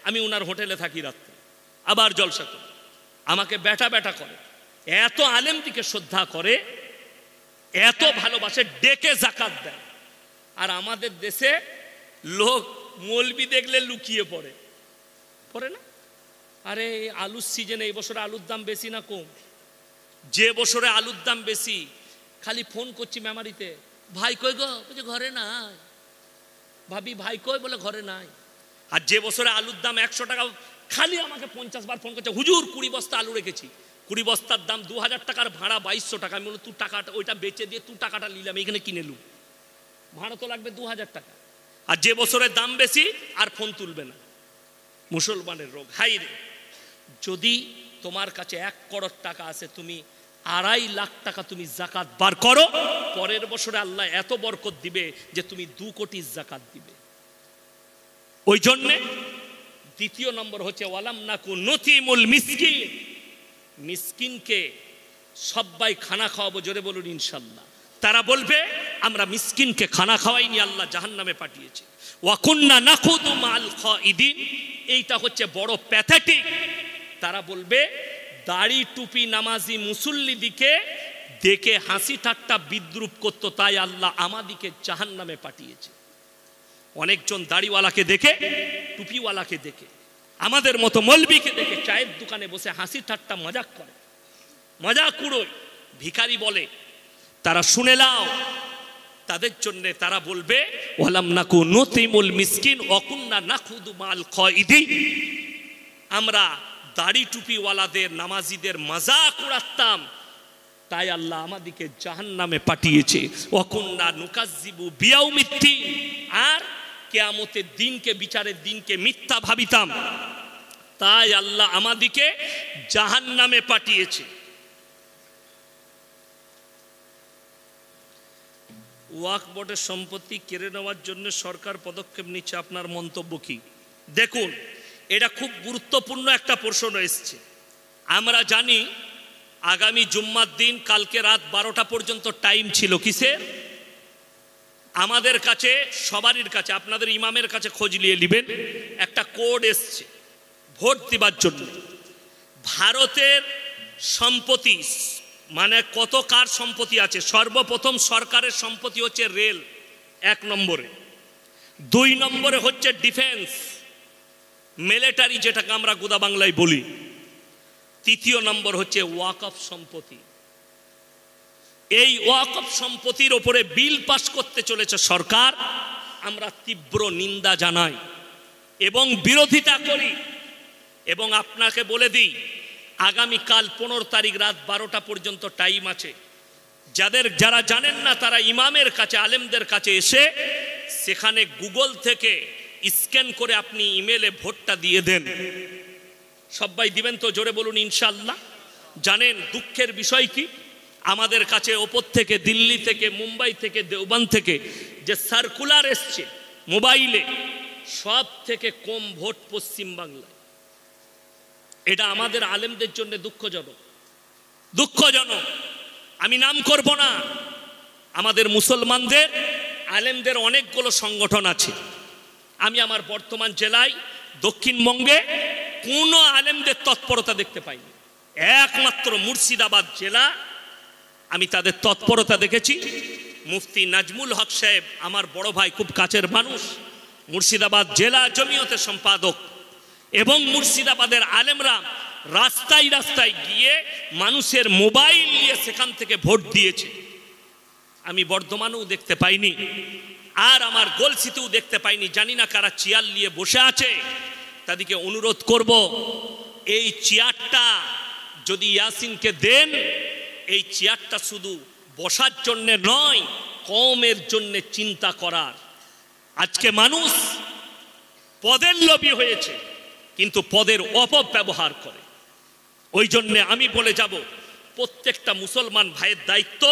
আমি ওনার হোটেলে থাকি রাত্রে, আবার জলসা করি। আমাকে ব্যাটা ব্যাটা করে, এত আলেমদিকে শ্রদ্ধা করে, এত ভালোবাসে, ডেকে জাকাত দেয়। আর আমাদের দেশে লোক মৌলবি দেখলে লুকিয়ে পড়ে, পড়ে না? আরে আলুর সিজনে এই বছরে আলুর দাম বেশি না কম? যে বছরে আলুর দাম বেশি, খালি ফোন করছি মেমারিতে, ভাই কই গো? বলছে ঘরে নাই। ভাবি ভাই কই? বলে ঘরে নাই। আর যে বছরে আলুর দাম 100 টাকা, খালি আমাকে 50 বার ফোন করছে, হুজুর 20 বস্তা আলু রেখেছি, 20 বস্তার দাম 2000 টাকার ভাড়া 2200 টাকা। আমি বললাম তুই টাকাটা ওইটা বেচে দিয়ে তুই টাকাটা নিলাম, এখানে কিনে লু, ভাড়া তো লাগবে 2000 টাকা। আর যে বছরের দাম বেশি আর ফোন তুলবে না। মুসলমানের রোগ। হাই রে, যদি তোমার কাছে 1 করোড় টাকা আছে, তুমি 2.5 লাখ টাকা তুমি জাকাত বার করো, পরের বছরে আল্লাহ এত বরকত দিবে যে তুমি 2 কোটি জাকাত দিবে। ওই জন্যে দ্বিতীয় নম্বর হচ্ছে ওয়ালাম নাকু নতিমুল মিসকিন। মিসকিনকে সবাই খানা খাওয়াবো, জোরে বলুন ইনশাল্লাহ। তারা বলবে আমরা মিসকিনকে খানা খাওয়াইনি, আল্লাহ জাহান্নামে পাঠিয়েছে। ওয়াকুন্না নাখুদু মাল খাইদিন, এইটা হচ্ছে বড় প্যাথেটিক। তারা বলবে দাড়ি টুপি নামাজি মুসল্লিদিকে দেখে হাসি ঠাট্টা বিদ্রুপ করতো, তাই আল্লাহ আমাদিকে জাহান্নামে পাঠিয়েছে। অনেকজন দাড়িওয়ালাকে দেখে, টুপিওয়ালাকে দেখে, আমাদের মতো মৌলবীকে দেখে চায়ের দোকানে বসে হাসি ঠাট্টা মজাক করে, মজাক উড়োয়, ভিখারি বলে। তারা শুনে নাও, তাদের জন্য তারা বলবে ওয়ালাম নাকু নতিমুল মিসকিন ওয়াকুন্না নাখুদু মাল খাইদিন। আমরা দাড়ি টুপিওয়ালাদের নামাজিদের মজাক উড়াতাম, তাই আল্লাহ আমাদেরকে জাহান্নামে পাঠিয়েছে। ওয়াকুন্না নুকাজ্জিবু বিয়াউমিদ্দিন, আর কিয়ামতের দিনকে, বিচারের দিনকে মিথ্যা ভাবিতাম, তাই আল্লাহ আমাদেরকে জাহান্নামে পাঠিয়েছে। ওয়াকফ বোর্ডের সম্পত্তি কেড়ে নেওয়ার জন্য সরকার পদক্ষেপ নিচ্ছে, আপনার মন্তব্য কি? দেখুন, এটা খুব গুরুত্বপূর্ণ একটা প্রশ্ন এসছে। আমরা জানি আগামী জুম্মার দিন কালকে রাত 12টা পর্যন্ত টাইম ছিল কিসের? আমাদের কাছে, সবারই কাছে, আপনাদের ইমামের কাছে খোঁজ নিয়ে নেবেন, একটা কোড এসছে ভোট দিবার জন্য। ভারতের সম্পত্তি মানে কত কার সম্পত্তি আছে? সর্বপ্রথম সরকারের সম্পত্তি হচ্ছে রেল 1 নম্বরে, 2 নম্বরে হচ্ছে ডিফেন্স মিলিটারি, যেটাকে আমরা গোদা বাংলায় বলি, 3য় নম্বর হচ্ছে ওয়াকফ সম্পত্তি। এই ওয়াকফ সম্পত্তির ওপরে বিল পাস করতে চলেছে সরকার। আমরা তীব্র নিন্দা জানাই এবং বিরোধিতা করি। এবং আপনাকে বলে দিই, আগামীকাল 15 তারিখ রাত 12টা পর্যন্ত টাইম আছে। যারা জানেন না তারা ইমামের কাছে, আলেমদের কাছে এসে সেখানে গুগল থেকে স্ক্যান করে আপনি ইমেলে ভোটটা দিয়ে দেন। সবাই দিবেন তো? জোরে বলুন ইনশাআল্লাহ। জানেন দুঃখের বিষয় কি? আমাদের কাছে ওপর থেকে, দিল্লি থেকে, মুম্বাই থেকে, দেওবান থেকে যে সার্কুলার এসছে মোবাইলে, সব থেকে কম ভোট পশ্চিম বাংলায়। এটা আমাদের আলেমদের জন্য দুঃখজনক, দুঃখজনক। আমি নাম করব না। আমাদের মুসলমানদের আলেমদের অনেকগুলো সংগঠন আছে। আমি আমার বর্তমান জেলায়, দক্ষিণবঙ্গে কোনো আলেমদের তৎপরতা দেখতে পাইনি। একমাত্র মুর্শিদাবাদ জেলা, আমি তাদের তৎপরতা দেখেছি। মুফতি নাজমুল হক সাহেব আমার বড় ভাই, খুব কাছের মানুষ, মুর্শিদাবাদ জেলা জমিয়তের সম্পাদক, এবং মুর্শিদাবাদের আলেমরা রাস্তায় রাস্তায় গিয়ে মানুষের মোবাইল নিয়ে সেখান থেকে ভোট দিয়েছে। আমি বর্ধমানেও দেখতে পাইনি, আর আমার গলসিতেও দেখতে পাইনি। জানি না কারা চেয়ার নিয়ে বসে আছে। তাদেরকে অনুরোধ করব, এই চেয়ারটা যদি ইয়াসিনকে দেন, এই চেয়ারটা শুধু বসার জন্যে নয়, কওমের জন্যে চিন্তা করার। আজকে মানুষ পদের লোভী হয়েছে, কিন্তু পদের অপব্যবহার করে। ওই জন্যে আমি বলে যাব, প্রত্যেকটা মুসলমান ভাইয়ের দায়িত্ব,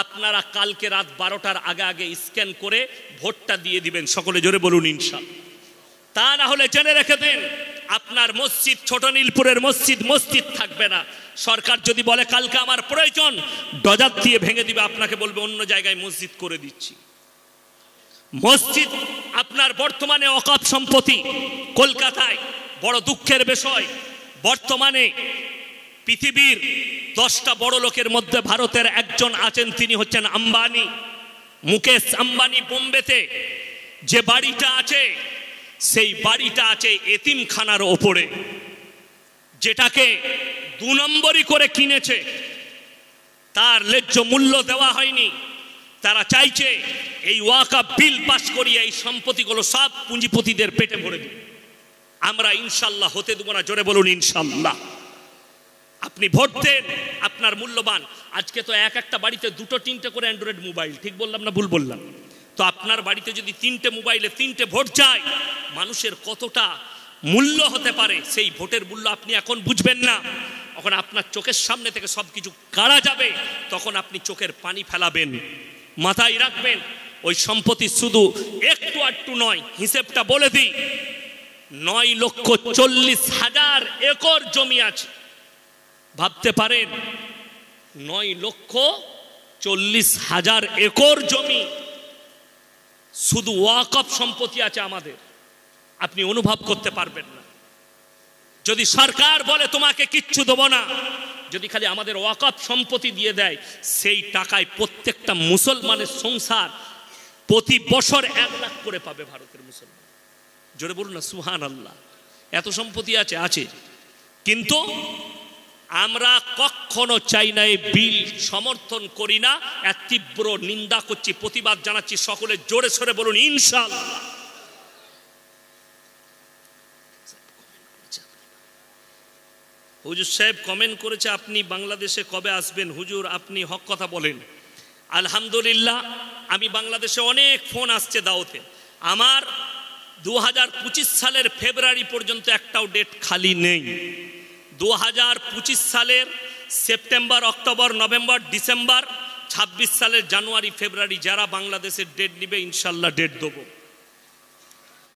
আপনারা কালকে রাত 12টার আগে আগে স্ক্যান করে ভোটটা দিয়ে দিবেন। সকলে জোরে বলুন ইনশাআল্লাহ। তা না হলে জেনে রেখে দেন, আপনার মসজিদ, ছোট নীলপুরের মসজিদ থাকবে না। সরকার যদি বলে কালকে আমার প্রয়োজন, ডজার দিয়ে ভেঙে দিবে, আপনাকে বলবে অন্য জায়গায় মসজিদ করে দিচ্ছি। মসজিদ আপনার বর্তমানে ওয়াকফ সম্পত্তি। কলকাতায় বড় দুঃখের বিষয়, বর্তমানে পৃথিবীর 10টা বড় লোকের মধ্যে ভারতের একজন আছেন, তিনি হচ্ছেন আম্বানি, মুকেশ আম্বানি। বোম্বেতে যে বাড়িটা আছে, সেই বাড়িটা আছে এতিমখানার ওপরে, যেটাকে 2 নম্বরই করে কিনেছে, তার ন্যায্য মূল্য দেওয়া হয়নি। তারা চাইছে এই ওয়াকফ বিল পাস করিয়ে এই সম্পত্তিগুলো সব পুঁজিপতিদের পেটে ভরে দিবে। আমরা ইনশাল্লাহ হতে দেব না। জোরে বলুন ইনশাল্লাহ। আপনি ভোট দেন, আপনার মূল্যবান। আজকে তো একটা বাড়িতে 2-3টে করে অ্যান্ড্রয়েড মোবাইল, ঠিক বললাম না ভুল বললাম? তো আপনার বাড়িতে যদি 3টে মোবাইলে 3টে ভোট যায়, মানুষের কতটা মূল্য হতে পারে, সেই ভোটের মূল্য আপনি এখন বুঝবেন না। তখন আপনার চোখের সামনে থেকে সব কিছু কাড়া যাবে, তখন আপনি চোখের পানি ফেলাবেন। মাথায় রাখবেন, ওই সম্পত্তি শুধু একটু আটটু নয়, হিসেবটা বলে দিই, 9,40,000 একর জমি আছে। ভাবতে পারেন, 9,40,000 একর জমি শুধু ওয়াকফ সম্পত্তি আছে আমাদের। আপনি অনুভব করতে পারবেন না। যদি সরকার বলে তোমাকে কিচ্ছু দেব না, যদি খালি আমাদের ওয়াকফ সম্পত্তি দিয়ে দেয়, সেই টাকায় প্রত্যেকটা মুসলমানের সংসার প্রতি বছর 1 লাখ করে পাবে ভারতের মুসলমান। জোরে বলুন না সুবহানাল্লাহ। এত সম্পত্তি আছে। কিন্তু আমরা কখনো চাই না, এই বিল সমর্থন করি না, এর তীব্র নিন্দা করছি, প্রতিবাদ জানাচ্ছি। সকলে জোরে সোরে বলুন ইনশাআল্লাহ। হুজুর সাহেব কমেন্ট করেছে, আপনি বাংলাদেশে কবে আসবেন? হুজুর আপনি হক কথা বলেন। আলহামদুলিল্লাহ, আমি বাংলাদেশে অনেক ফোন আসছে দাওয়াতে। আমার 2025 সালের ফেব্রুয়ারি পর্যন্ত একটাও ডেট খালি নেই। 2025 সালের সেপ্টেম্বর, অক্টোবর, নভেম্বর, ডিসেম্বর, 26 সালের জানুয়ারি, ফেব্রুয়ারি, যারা বাংলাদেশের ডেট নিবে ইনশাল্লাহ ডেট দেবো।